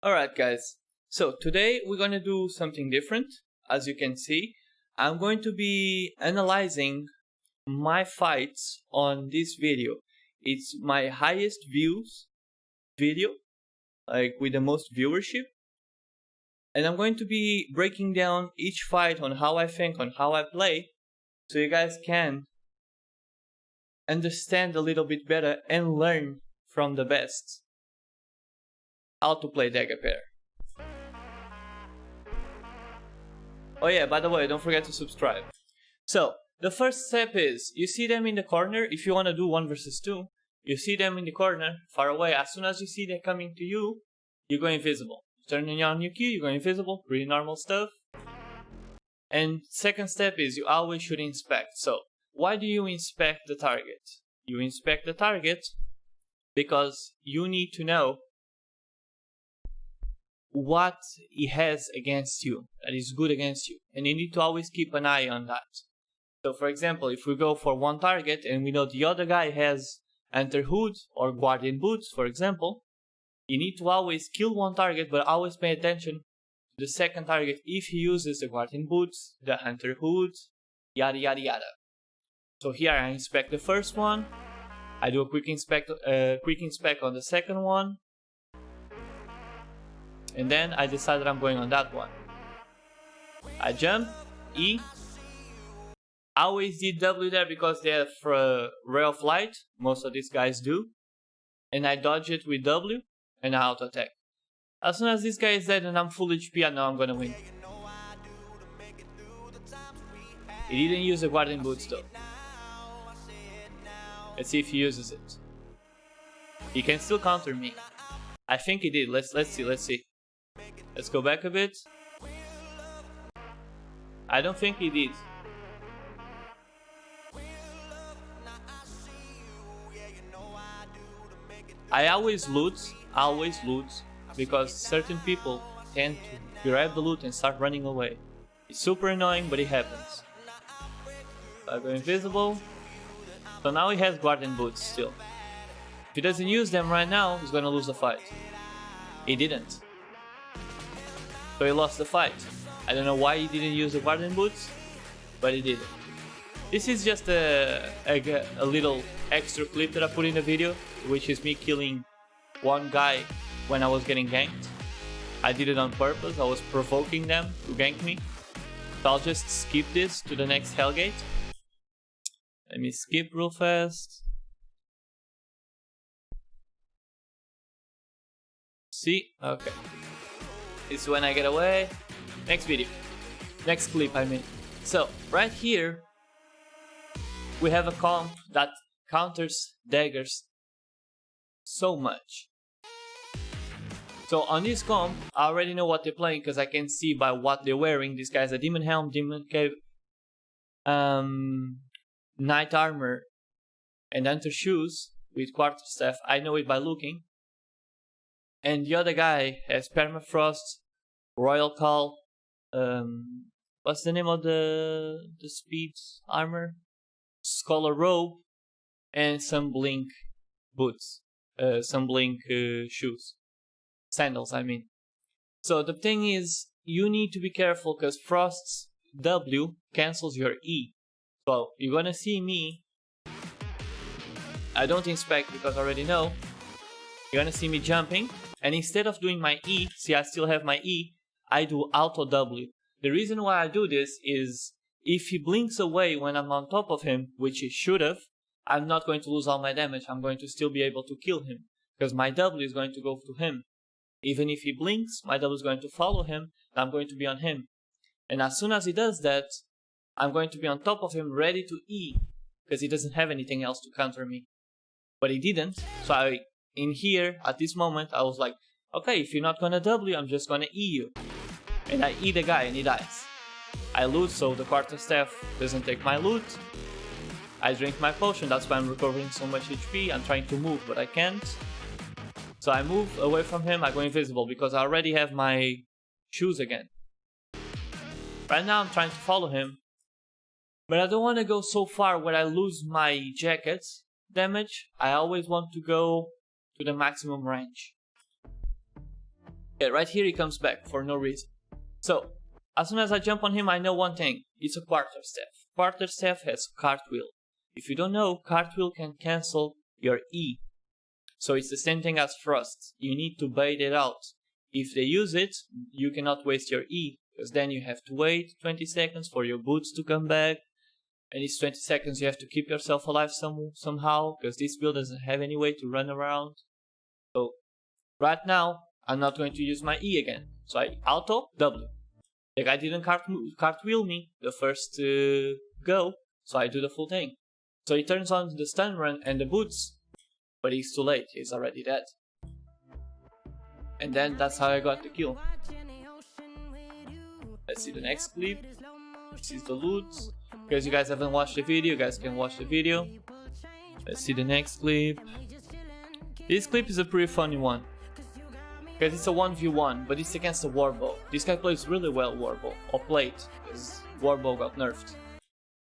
Alright guys, so today we're gonna do something different. As you can see, I'm going to be analyzing my fights on this video. It's my highest views video, like with the most viewership. And I'm going to be breaking down each fight on how I think, on how I play, so you guys can understand a little bit better and learn from the best how to play Dagger Pair. Oh yeah, by the way, don't forget to subscribe. So, the first step is, you see them in the corner. If you want to do 1 versus 2, you see them in the corner, far away. As soon as you see them coming to you, you go invisible. Turning on your Q, you go invisible, pretty normal stuff. And second step is, you always should inspect. So, why do you inspect the target? You inspect the target because you need to know what he has against you, that is good against you, and you need to always keep an eye on that. So for example, if we go for one target and we know the other guy has Enter Hood or Guardian Boots, for example, you need to always kill one target, but always pay attention to the second target if he uses the Guardian Boots, the Enter Hood, yada yada yada. So here I inspect the first one, I do a quick inspect on the second one, and then I decide that I'm going on that one. I jump, E. I always did W there because they have Ray of Light, most of these guys do. And I dodge it with W, and I auto attack. As soon as this guy is dead and I'm full HP, I know I'm gonna win. He didn't use the Guardian Boots though. Let's see if he uses it. He can still counter me. I think he did. Let's see. Let's go back a bit. I don't think he did. I always loot, because certain people tend to grab the loot and start running away. It's super annoying, but it happens. I go invisible. So now he has Guardian Boots still. If he doesn't use them right now, he's gonna lose the fight. He didn't. So he lost the fight. I don't know why he didn't use the Guardian Boots, but he did it. This is just a little extra clip that I put in the video, which is me killing one guy when I was getting ganked. I did it on purpose, I was provoking them to gank me. So I'll just skip this to the next Hellgate. Let me skip real fast. See? Okay. This is when I get away. Next video. Next clip, I mean. So, right here, we have a comp that counters daggers so much. So on this comp, I already know what they're playing because I can see by what they're wearing. This guy's a Demon Helm, Demon Cave, Knight Armor, and Enter Shoes with Quarterstaff. I know it by looking. And the other guy has Permafrost, Royal Call, what's the name of the speed armor? Scholar Robe, and some Blink boots, some Blink shoes, sandals I mean. So the thing is, you need to be careful because Frost's W cancels your E. So you're gonna see me, I don't inspect because I already know, you're gonna see me jumping, and instead of doing my E, see I still have my E, I do auto W. The reason why I do this is, if he blinks away when I'm on top of him, which he should have, I'm not going to lose all my damage, I'm going to still be able to kill him, because my W is going to go to him. Even if he blinks, my W is going to follow him, and I'm going to be on him. And as soon as he does that, I'm going to be on top of him, ready to E, because he doesn't have anything else to counter me. But he didn't, so in here, at this moment, I was like, okay, if you're not gonna W, I'm just gonna E you. And I E the guy and he dies. I loot, so the Quarterstaff doesn't take my loot. I drink my potion, that's why I'm recovering so much HP. I'm trying to move, but I can't. So I move away from him, I go invisible, because I already have my shoes again. Right now I'm trying to follow him, but I don't want to go so far where I lose my jackets damage. I always want to go to the maximum range. Yeah, right here he comes back for no reason. So, as soon as I jump on him, I know one thing. It's a quarterstaff. Quarterstaff has cartwheel. If you don't know, cartwheel can cancel your E. So it's the same thing as frost. You need to bait it out. If they use it, you cannot waste your E, because then you have to wait 20 seconds for your boots to come back. And it's 20 seconds you have to keep yourself alive somehow, because this build doesn't have any way to run around. So, right now, I'm not going to use my E again. So I auto W. The guy didn't cartwheel me the first go, so I do the full thing. So he turns on the stun run and the boots, but he's too late, he's already dead. And then that's how I got the kill. Let's see the next clip. This is the loot. Because you guys haven't watched the video, you guys can watch the video. Let's see the next clip. This clip is a pretty funny one. Because it's a 1v1, but it's against a Warbow. This guy plays really well Warbow, or played, because Warbow got nerfed.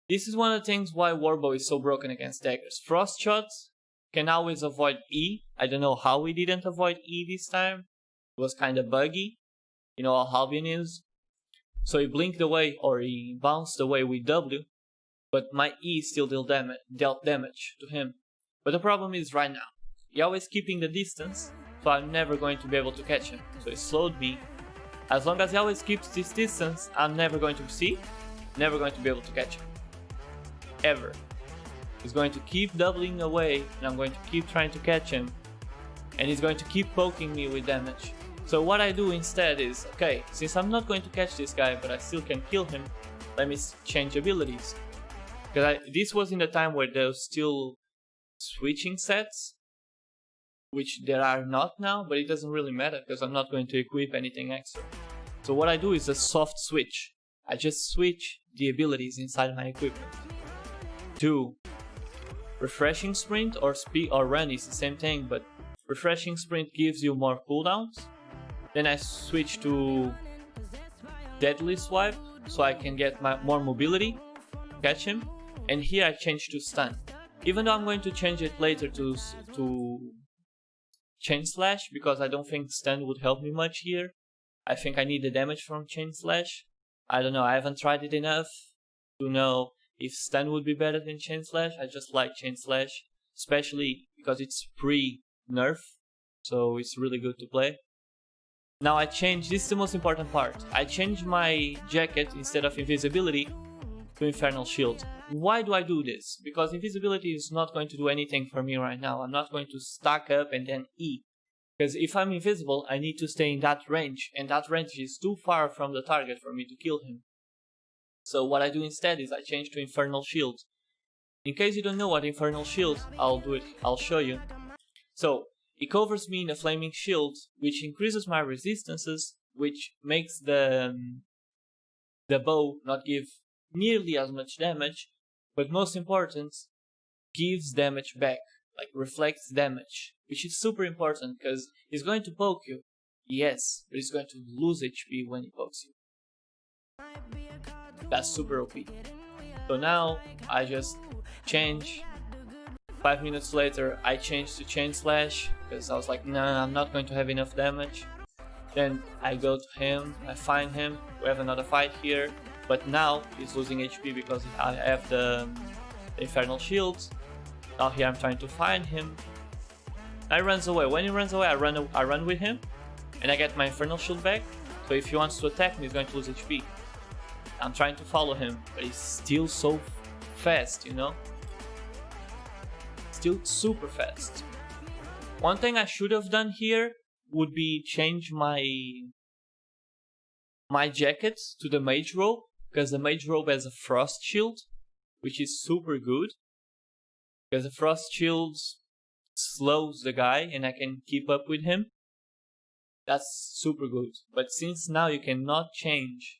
This is one of the things why Warbow is so broken against daggers. Frost shots can always avoid E. I don't know how we didn't avoid E this time. It was kinda buggy. You know how Albion is. So he blinked away, or he bounced away with W, but my E still dealt damage to him. But the problem is right now, he always keeping the distance, so I'm never going to be able to catch him. So he slowed me. As long as he always keeps this distance, I'm never going to never going to be able to catch him. Ever. He's going to keep doubling away, and I'm going to keep trying to catch him, and he's going to keep poking me with damage. So what I do instead is, okay, since I'm not going to catch this guy, but I still can kill him, let me change abilities. Because this was in the time where there was still switching sets, which there are not now, but it doesn't really matter because I'm not going to equip anything extra. So what I do is a soft switch. I just switch the abilities inside my equipment. To refreshing sprint or speed or run is the same thing, but refreshing sprint gives you more cooldowns. Then I switch to deadly swipe so I can get more mobility, catch him, and here I change to stun. Even though I'm going to change it later to chain slash, because I don't think stun would help me much here. I think I need the damage from chain slash. I don't know, I haven't tried it enough to know if stun would be better than chain slash. I just like chain slash, especially because it's pre-nerf, so it's really good to play. Now I change, this is the most important part, I change my jacket instead of invisibility to Infernal Shield. Why do I do this? Because invisibility is not going to do anything for me right now. I'm not going to stack up and then E. Because if I'm invisible, I need to stay in that range, and that range is too far from the target for me to kill him. So what I do instead is I change to Infernal Shield. In case you don't know what Infernal Shield, I'll show you. So, it covers me in a flaming shield, which increases my resistances, which makes the bow not give nearly as much damage, but most important, gives damage back, like reflects damage, which is super important because he's going to poke you, yes, but he's going to lose HP when he pokes you. That's super OP. So now I just change. 5 minutes later I changed to chain slash because I was like, nah, I'm not going to have enough damage. Then I go to him, I find him, we have another fight here, but now he's losing HP because I have the Infernal Shield. Now here I'm trying to find him. I runs away. When he runs away, I run with him, and I get my Infernal Shield back. So if he wants to attack me, he's going to lose HP. I'm trying to follow him, but he's still so fast, you know? Still super fast. One thing I should have done here would be change my jacket to the Mage Robe, because the Mage Robe has a Frost Shield, which is super good. Because the Frost Shield slows the guy and I can keep up with him. That's super good. But since now you cannot change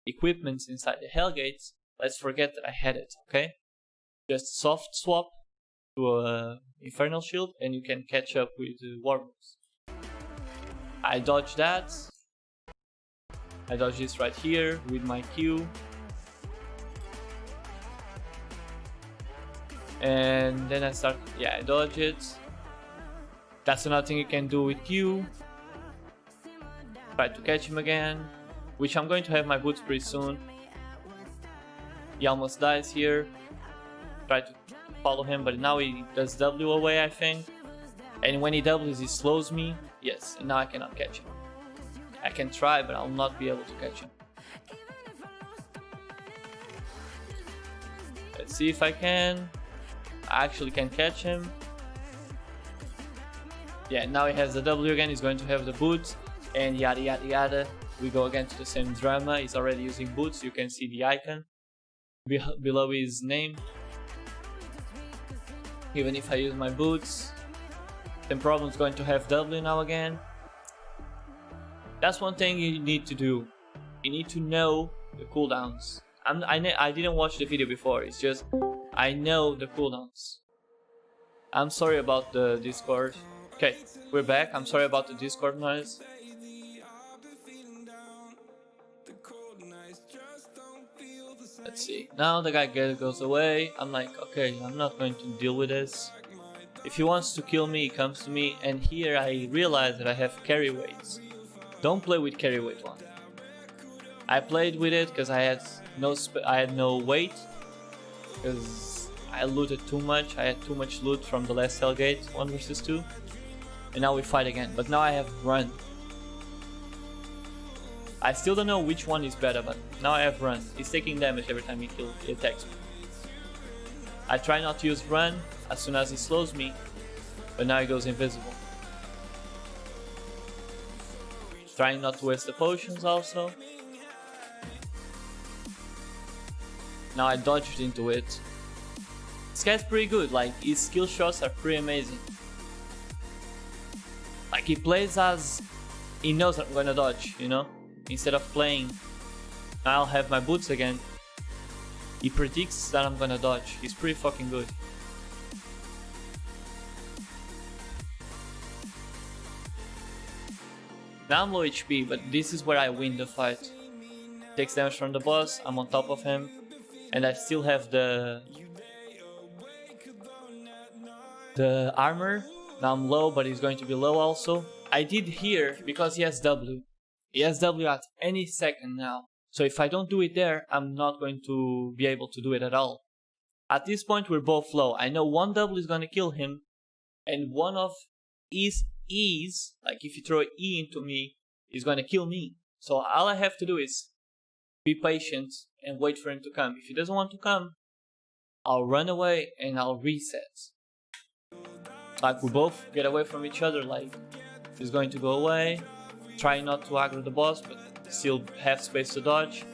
equipments inside the Hellgates, let's forget that I had it, okay? Just soft swap to a Infernal Shield and you can catch up with Warbows. I dodge that. I dodge this right here with my Q. And then I start, yeah, I dodge it. That's another thing you can do with Q. Try to catch him again, which I'm going to have my boots pretty soon. He almost dies here. Try to follow him, but now he does W away, I think. And when he W's, he slows me. Yes, and now I cannot catch him. I can try, but I'll not be able to catch him. Let's see if I can. I actually can catch him. Yeah, now he has the W again. He's going to have the boots. And yada yada yada. We go again to the same drama. He's already using boots. You can see the icon below his name. Even if I use my boots, then Problem's going to have W now again. That's one thing you need to do. You need to know the cooldowns. I didn't watch the video before. It's just I know the cooldowns. I'm sorry about the Discord. Okay, we're back. I'm sorry about the Discord noise. Let's see. Now the guy goes away. I'm like, okay, I'm not going to deal with this. If he wants to kill me, he comes to me. And here I realize that I have carry weights. Don't play with carry weight one. I played with it because I had no weight. Because I looted too much. I had too much loot from the last Hellgate 1 vs 2. And now we fight again. But now I have run. I still don't know which one is better, but now I have run. He's taking damage every time he attacks me. I try not to use run as soon as he slows me, but now he goes invisible. Trying not to waste the potions also. Now I dodged into it. This guy's pretty good, like his skill shots are pretty amazing. Like he plays as he knows I'm gonna dodge, you know? Instead of playing, I'll have my boots again. He predicts that I'm gonna dodge. He's pretty fucking good. Now I'm low HP, but this is where I win the fight. Takes damage from the boss, I'm on top of him, and I still have the armor. Now I'm low, but he's going to be low also. I did here because he has W. He has W at any second now. So if I don't do it there, I'm not going to be able to do it at all. At this point we're both low. I know one W is going to kill him. And one of his E's, like if you throw an E into me, is going to kill me. So all I have to do is be patient and wait for him to come. If he doesn't want to come, I'll run away and I'll reset. Like we both get away from each other, like he's going to go away. Try not to aggro the boss, but still have space to dodge.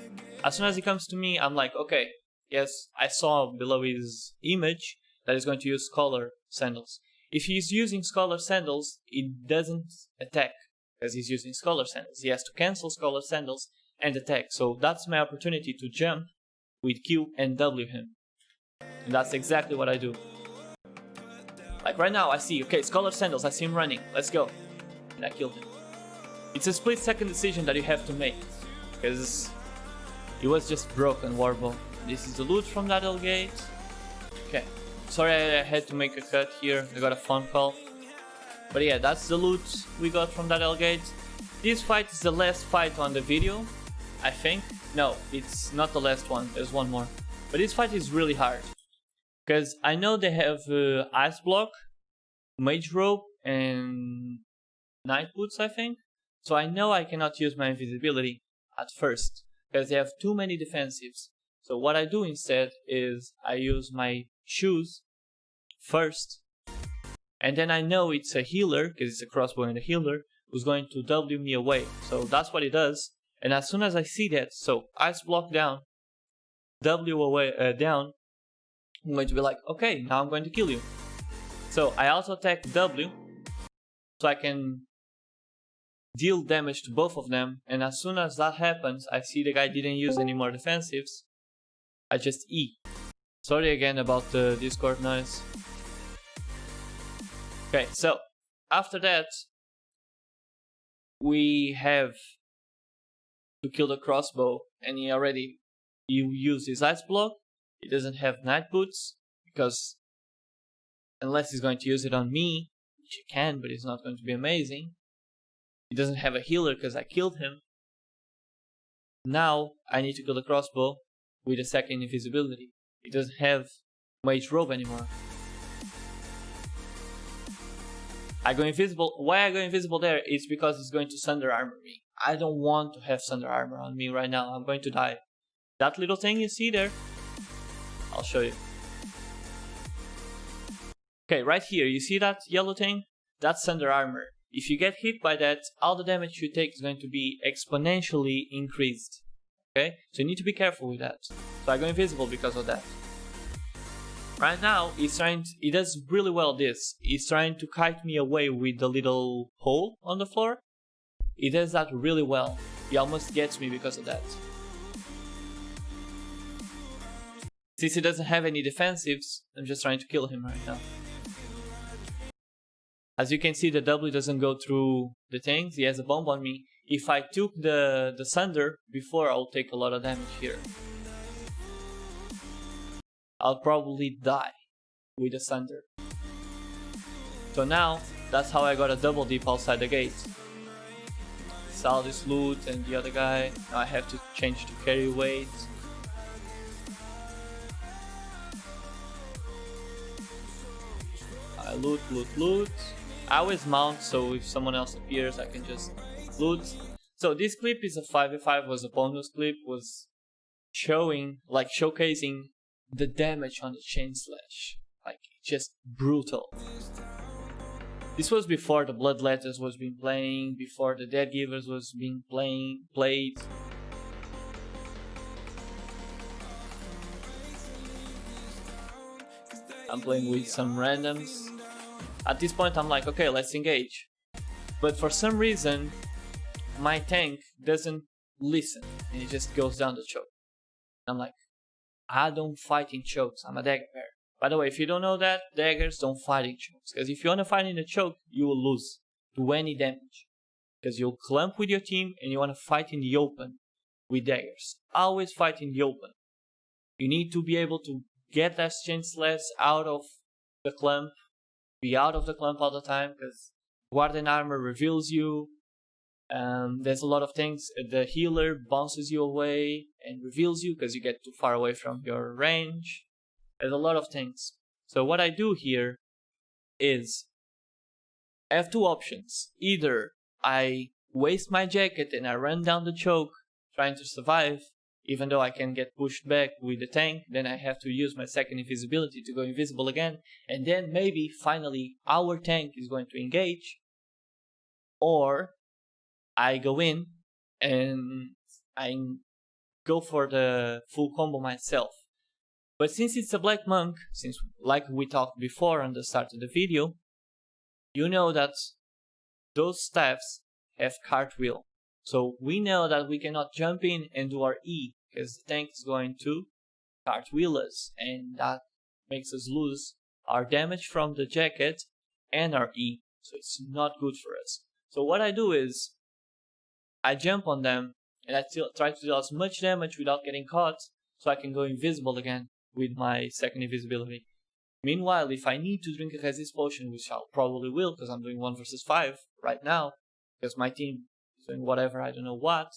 As soon as he comes to me, I'm like, okay, yes, I saw below his image that he's going to use Scholar Sandals. If he's using Scholar Sandals, it doesn't attack, because he's using Scholar Sandals. He has to cancel Scholar Sandals and attack. So that's my opportunity to jump with Q and W him. And that's exactly what I do. Like right now, I see, okay, Scholar Sandals, I see him running, let's go. And I killed him. It's a split-second decision that you have to make, because it was just broken Warbow. This is the loot from that Hellgate. Okay, sorry I had to make a cut here, I got a phone call. But yeah, that's the loot we got from that Hellgate. This fight is the last fight on the video, I think. No, it's not the last one, there's one more. But this fight is really hard, because I know they have Ice Block, Mage Rope, and Night Boots, I think. So I know I cannot use my invisibility at first, because they have too many defensives. So what I do instead is I use my shoes first, and then I know it's a healer, because it's a crossbow and a healer, who's going to W me away. So that's what it does, and as soon as I see that, so Ice Block down, W away down, I'm going to be like, okay, now I'm going to kill you. So I also attack W, so I can deal damage to both of them, and as soon as that happens, I see the guy didn't use any more defensives, I just E. Sorry again about the Discord noise. Okay, so after that, we have to kill the crossbow, and he already used his Ice Block. He doesn't have Night Boots, because unless he's going to use it on me, which he can, but it's not going to be amazing. He doesn't have a healer because I killed him. Now I need to kill the crossbow with a second invisibility. He doesn't have mage robe anymore. I go invisible. Why I go invisible there is because it's going to Sunder Armor me. I don't want to have Sunder Armor on me right now. I'm going to die. That little thing you see there, I'll show you. Okay, right here, you see that yellow thing? That's Sunder Armor. If you get hit by that, all the damage you take is going to be exponentially increased. Okay, so you need to be careful with that. So I go invisible because of that. Right now, he does really well this. He's trying to kite me away with the little hole on the floor. He does that really well. He almost gets me because of that. Since he doesn't have any defensives, I'm just trying to kill him right now. As you can see, the W doesn't go through the things. He has a bomb on me. If I took the Sunder before, I'll take a lot of damage here. I'll probably die with the Sunder. So now, that's how I got a double dip outside the gate. Saw this loot and the other guy. Now I have to change to carry weight. I loot. I always mount, so if someone else appears, I can just loot. So this clip is a 5v5, was a bonus clip, was showcasing the damage on the chain slash. Like, just brutal. This was before the Bloodletters was being playing, before the Dead Givers was being played. I'm playing with some randoms. At this point I'm like, okay, let's engage. But for some reason, my tank doesn't listen and it just goes down the choke. I'm like, I don't fight in chokes, I'm a Dagger Pair. By the way, if you don't know that, daggers don't fight in chokes. Because if you want to fight in a choke, you will lose to any damage. Because you'll clump with your team and you want to fight in the open with daggers. Always fight in the open. You need to be able to get that chain slash out of the clump. Be out of the clump all the time, because Guardian Armor reveals you. There's a lot of things. The healer bounces you away and reveals you because you get too far away from your range. There's a lot of things. So what I do here is I have two options. Either I waste my jacket and I run down the choke trying to survive, even though I can get pushed back with the tank, then I have to use my second invisibility to go invisible again, and then maybe finally our tank is going to engage. Or I go in and I go for the full combo myself. But since it's a Black Monk, since like we talked before on the start of the video, you know that those staffs have cartwheel. So we know that we cannot jump in and do our E, because the tank is going to cartwheel us, and that makes us lose our damage from the jacket and our E, so it's not good for us. So what I do is I jump on them and I try to deal as much damage without getting caught, so I can go invisible again with my second invisibility. Meanwhile, if I need to drink a resist potion, which I probably will because I'm doing 1 versus 5 right now, because my team is doing whatever, I don't know what.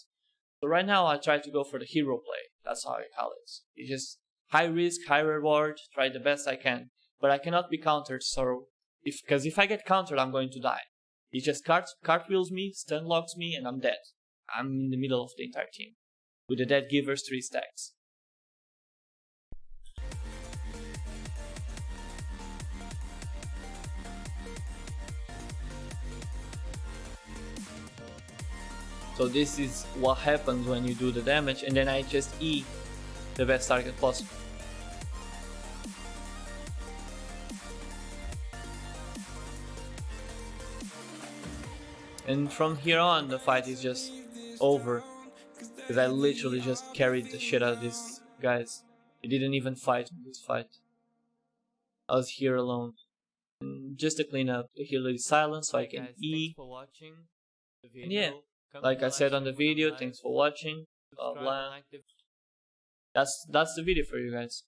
So right now I try to go for the hero play. That's how I call it. It's just high risk, high reward, try the best I can. But I cannot be countered, so because if I get countered, I'm going to die. He just cartwheels me, stun locks me, and I'm dead. I'm in the middle of the entire team with the Dead Givers 3 stacks. So this is what happens when you do the damage, and then I just E the best target possible. And from here on, the fight is just over, because I literally just carried the shit out of these guys. They didn't even fight in this fight. I was here alone. And just to clean up, the healer is silent, so I can E. For watching the video. And yeah, like I said on the video, thanks for watching. Blah blah. That's the video for you guys.